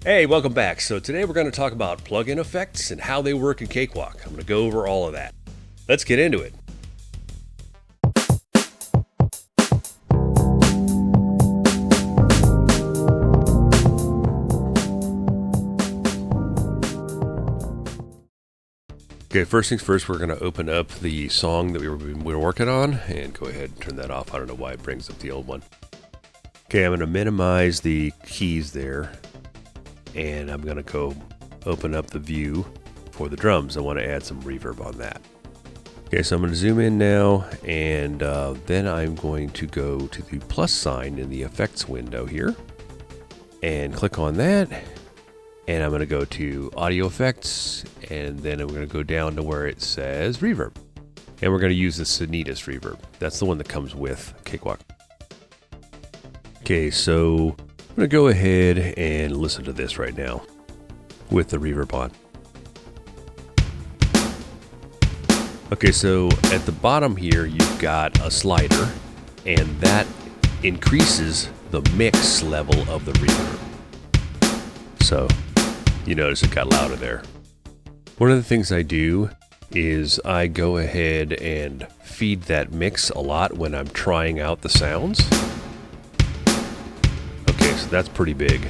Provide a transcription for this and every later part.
Hey, welcome back. So today we're going to talk about plugin effects and how they work in Cakewalk. I'm going to go over all of that. Let's get into it. Okay, first things first, we're going to open up the song that we were working on and go ahead and turn that off. I don't know why it brings up the old one. Okay, I'm going to minimize the keys there. And I'm going to go open up the view for the drums. I want to add some reverb on that. Okay, so I'm going to zoom in now, and then I'm going to go to the plus sign in the effects window here and click on that. And I'm going to go to audio effects, and then I'm going to go down to where it says reverb. And we're going to use the Sonitas reverb. That's the one that comes with Cakewalk. Okay, so I'm going to go ahead and listen to this right now with the reverb on. Okay, so at the bottom here, you've got a slider, and that increases the mix level of the reverb. So you notice it got louder there. One of the things I do is I go ahead and feed that mix a lot when I'm trying out the sounds. Okay, so that's pretty big.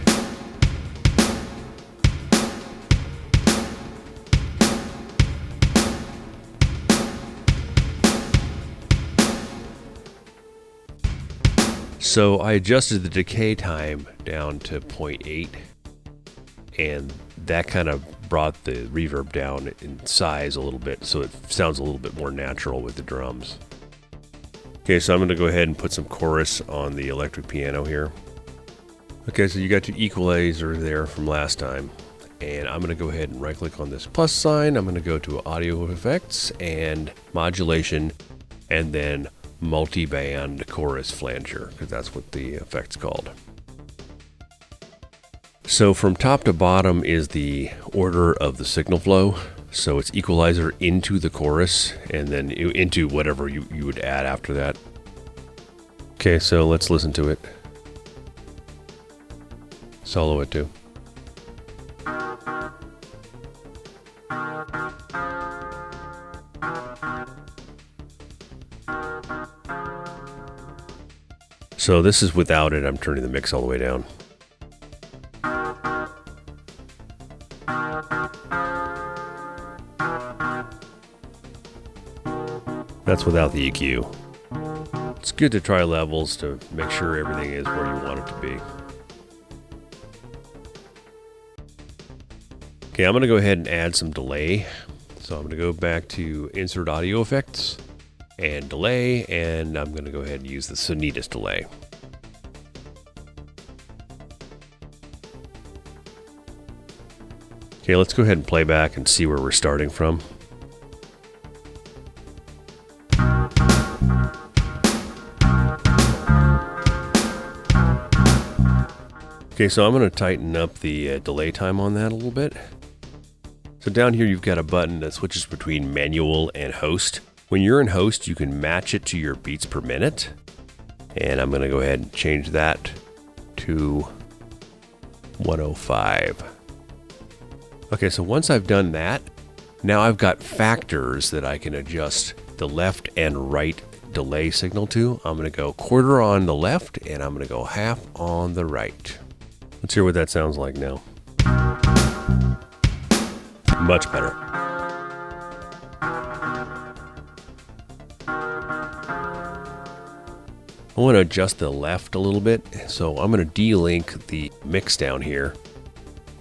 So I adjusted the decay time down to 0.8, and that kind of brought the reverb down in size a little bit, so it sounds a little bit more natural with the drums. Okay, so I'm going to go ahead and put some chorus on the electric piano here. Okay, so you got your equalizer there from last time, and I'm going to go ahead and right click on this plus sign. I'm going to go to audio effects and modulation, and then multi-band chorus flanger, because that's what the effect's called. So from top to bottom is the order of the signal flow. So it's equalizer into the chorus and then into whatever you would add after that. Okay, so let's listen to it. Solo it too. So this is without it. I'm turning the mix all the way down. That's without the EQ. It's good to try levels to make sure everything is where you want it to be. Okay, I'm going to go ahead and add some delay. So I'm going to go back to Insert Audio Effects and Delay, and I'm going to go ahead and use the Sonitas delay. Okay, let's go ahead and play back and see where we're starting from. Okay, so I'm going to tighten up the delay time on that a little bit. So down here you've got a button that switches between manual and host. When you're in host, you can match it to your beats per minute. And I'm going to go ahead and change that to 105. Okay, so once I've done that, now I've got factors that I can adjust the left and right delay signal to. I'm going to go quarter on the left and I'm going to go half on the right. Let's hear what that sounds like now. Much better. I want to adjust the left a little bit, so I'm going to delink the mix down here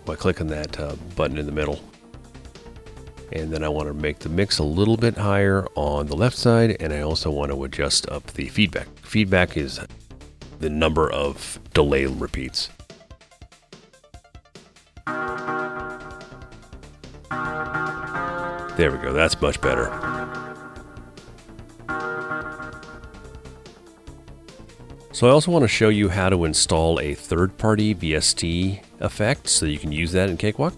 by clicking that button in the middle. And then I want to make the mix a little bit higher on the left side, and I also want to adjust up the feedback. Feedback is the number of delay repeats. There we go, that's much better. So I also want to show you how to install a third-party VST effect so you can use that in Cakewalk.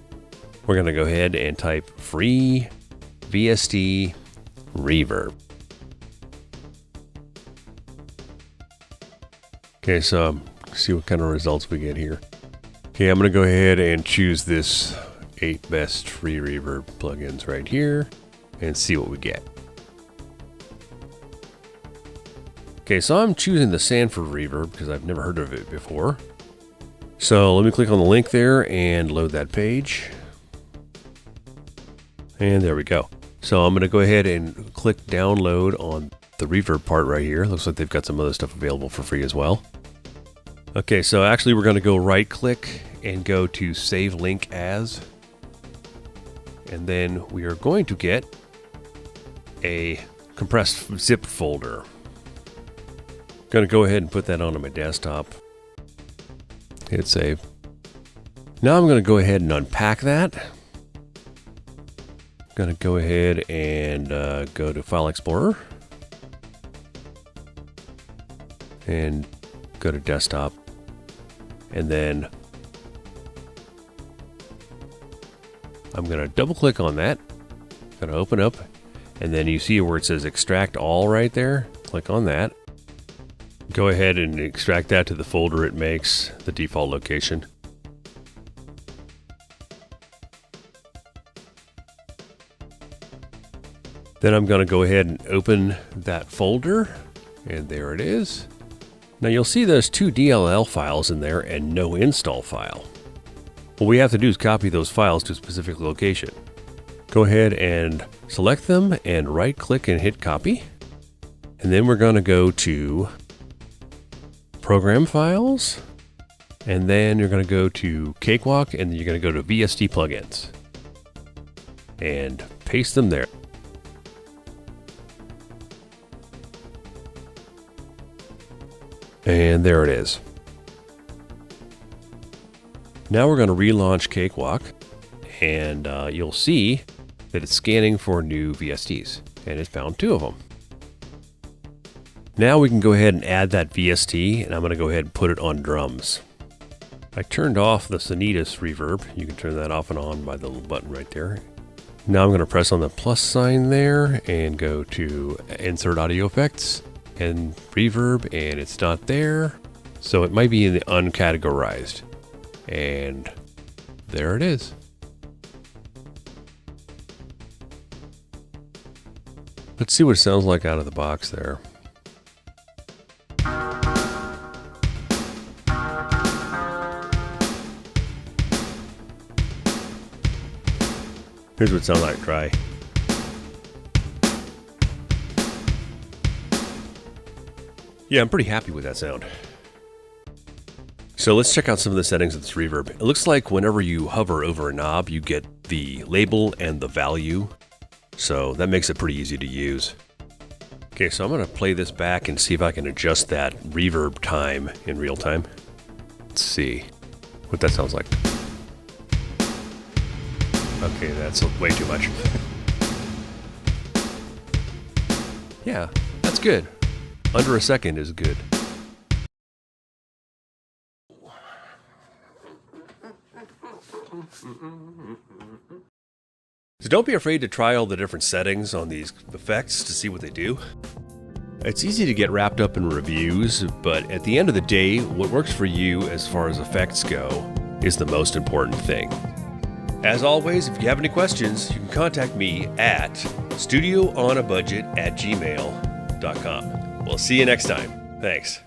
We're going to go ahead and type free VST reverb. Okay, so see what kind of results we get here. Okay, I'm going to go ahead and choose this 8 best free reverb plugins right here and see what we get. Okay, so I'm choosing the Sanford reverb because I've never heard of it before. So let me click on the link there and load that page. And there we go. So I'm going to go ahead and click download on the reverb part right here. Looks like they've got some other stuff available for free as well. Okay, so actually we're going to go right click and go to save link as. And then we are going to get a compressed zip folder. Going to go ahead and put that onto my desktop. Hit save. Now I'm going to go ahead and unpack that. Going to go ahead and go to File Explorer. And go to Desktop. And then I'm going to double click on that. Going to open up. And then you see where it says Extract All right there. Click on that. Go ahead and extract that to the folder it makes, the default location. Then I'm going to go ahead and open that folder, and there it is. Now you'll see there's 2 DLL files in there and no install file. What we have to do is copy those files to a specific location. Go ahead and select them and right click and hit copy. And then we're going to go to Program Files, and then you're going to go to Cakewalk, and then you're going to go to VST plugins and paste them there. And there it is. Now we're going to relaunch Cakewalk, and you'll see that it's scanning for new VSTs, and it found 2 of them. Now we can go ahead and add that VST, and I'm going to go ahead and put it on drums. I turned off the Sonitas reverb. You can turn that off and on by the little button right there. Now I'm going to press on the plus sign there and go to Insert Audio Effects and Reverb, and it's not there. So it might be in the uncategorized. And there it is. Let's see what it sounds like out of the box there. Here's what it sounds like. Try. Yeah, I'm pretty happy with that sound. So let's check out some of the settings of this reverb. It looks like whenever you hover over a knob, you get the label and the value. So that makes it pretty easy to use. Okay, so I'm going to play this back and see if I can adjust that reverb time in real time. Let's see what that sounds like. Okay, that's way too much. Yeah, that's good. Under a second is good. So don't be afraid to try all the different settings on these effects to see what they do. It's easy to get wrapped up in reviews, but at the end of the day, what works for you as far as effects go is the most important thing. As always, if you have any questions, you can contact me at studioonabudget@gmail.com. We'll see you next time. Thanks.